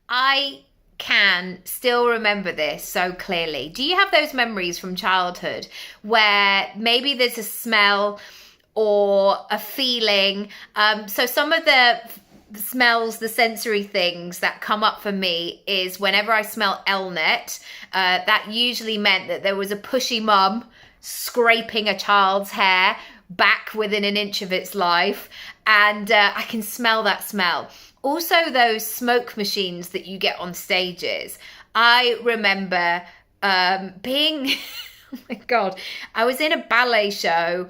I can still remember this so clearly. Do you have those memories from childhood where maybe there's a smell or a feeling? So some of the smells, the sensory things that come up for me is whenever I smell Elnet, that usually meant that there was a pushy mum scraping a child's hair back within an inch of its life, and I can smell that smell. Also, those smoke machines that you get on stages. I remember being, oh my God, I was in a ballet show,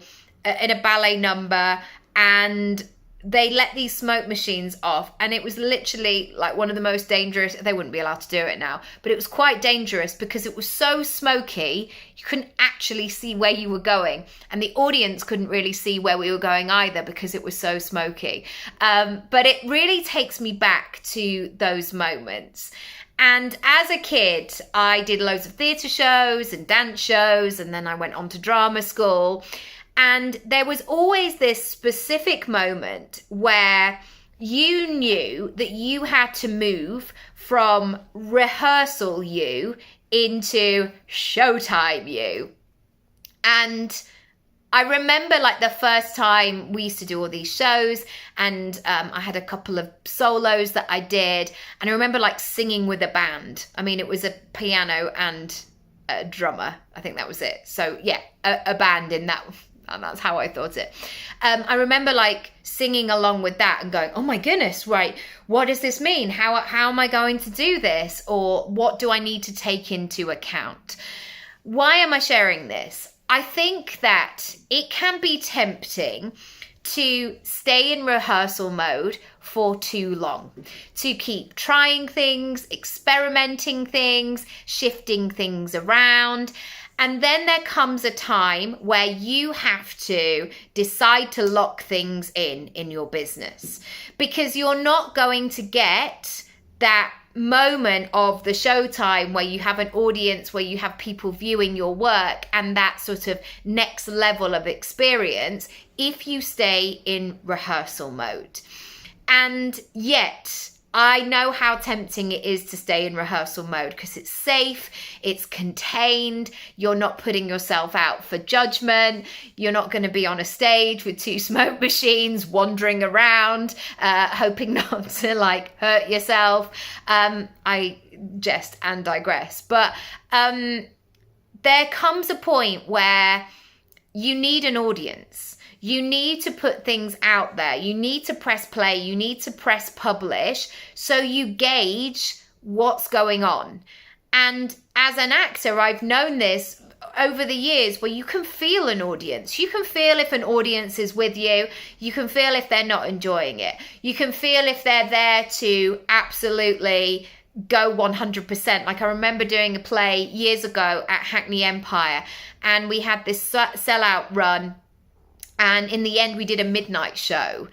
in a ballet number, and they let these smoke machines off, and it was literally like one of the most dangerous. They wouldn't be allowed to do it now, but it was quite dangerous because it was so smoky you couldn't actually see where you were going, and the audience couldn't really see where we were going either because it was so smoky. But it really takes me back to those moments. And as a kid, I did loads of theatre shows and dance shows, and then I went on to drama school. And there was always this specific moment where you knew that you had to move from rehearsal you into showtime you. And I remember like the first time we used to do all these shows, and I had a couple of solos that I did. And I remember like singing with a band. I mean, it was a piano and a drummer. I think that was it. So yeah, a band in that. And that's how I thought it. I remember like singing along with that and going, oh my goodness, right, what does this mean? How am I going to do this? Or what do I need to take into account? Why am I sharing this? I think that it can be tempting to stay in rehearsal mode for too long, to keep trying things, experimenting things, shifting things around. And then there comes a time where you have to decide to lock things in your business, because you're not going to get that moment of the showtime where you have an audience, where you have people viewing your work, and that sort of next level of experience if you stay in rehearsal mode. And yet, I know how tempting it is to stay in rehearsal mode because it's safe, it's contained, you're not putting yourself out for judgment, you're not going to be on a stage with two smoke machines wandering around, hoping not to like hurt yourself. I jest and digress. But there comes a point where you need an audience. You need to put things out there. You need to press play. You need to press publish so you gauge what's going on. And as an actor, I've known this over the years where you can feel an audience. You can feel if an audience is with you. You can feel if they're not enjoying it. You can feel if they're there to absolutely go 100%. Like I remember doing a play years ago at Hackney Empire, and we had this sellout run. And in the end, we did a midnight show.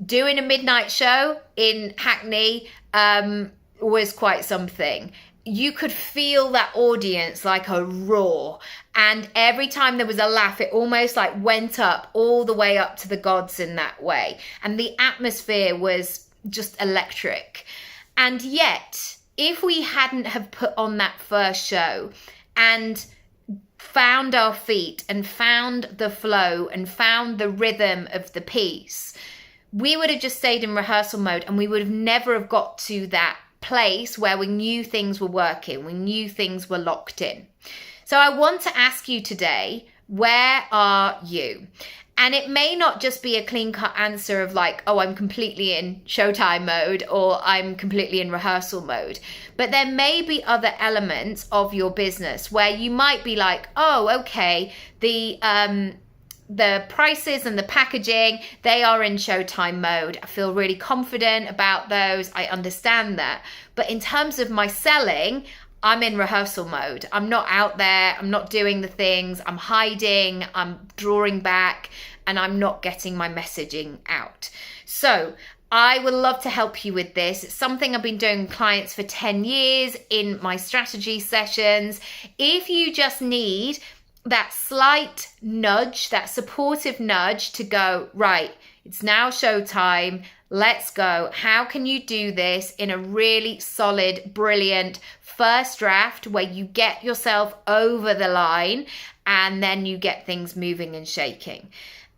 Doing a midnight show in Hackney was quite something. You could feel that audience like a roar. And every time there was a laugh, it almost like went up all the way up to the gods in that way. And the atmosphere was just electric. And yet, if we hadn't have put on that first show and found our feet and found the flow and found the rhythm of the piece, we would have just stayed in rehearsal mode, and we would have never have got to that place where we knew things were working, we knew things were locked in. So I want to ask you today, where are you? And it may not just be a clean-cut answer of like, oh, I'm completely in showtime mode or I'm completely in rehearsal mode. But there may be other elements of your business where you might be like, oh, okay, the prices and the packaging, they are in showtime mode. I feel really confident about those. I understand that. But in terms of my selling, I'm in rehearsal mode. I'm not out there. I'm not doing the things. I'm hiding. I'm drawing back, and I'm not getting my messaging out. So I would love to help you with this. It's something I've been doing with clients for 10 years in my strategy sessions. If you just need that slight nudge, that supportive nudge to go, right, It's now showtime. Let's go. How can you do this in a really solid, brilliant first draft where you get yourself over the line and then you get things moving and shaking?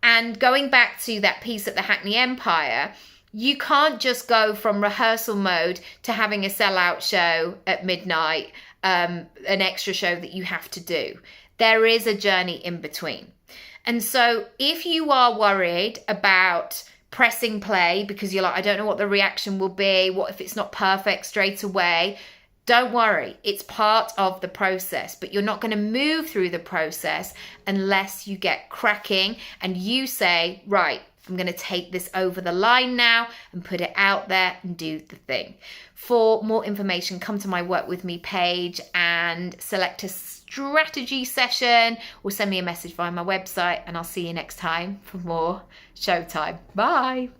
And going back to that piece at the Hackney Empire, you can't just go from rehearsal mode to having a sellout show at midnight, an extra show that you have to do. There is a journey in between. And so if you are worried about pressing play because you're like, I don't know what the reaction will be, what if it's not perfect straight away, don't worry, it's part of the process, but you're not going to move through the process unless you get cracking and you say, right, I'm going to take this over the line now and put it out there and do the thing. For more information, come to my Work With Me page and select a strategy session or send me a message via my website, and I'll see you next time for more Showtime. Bye.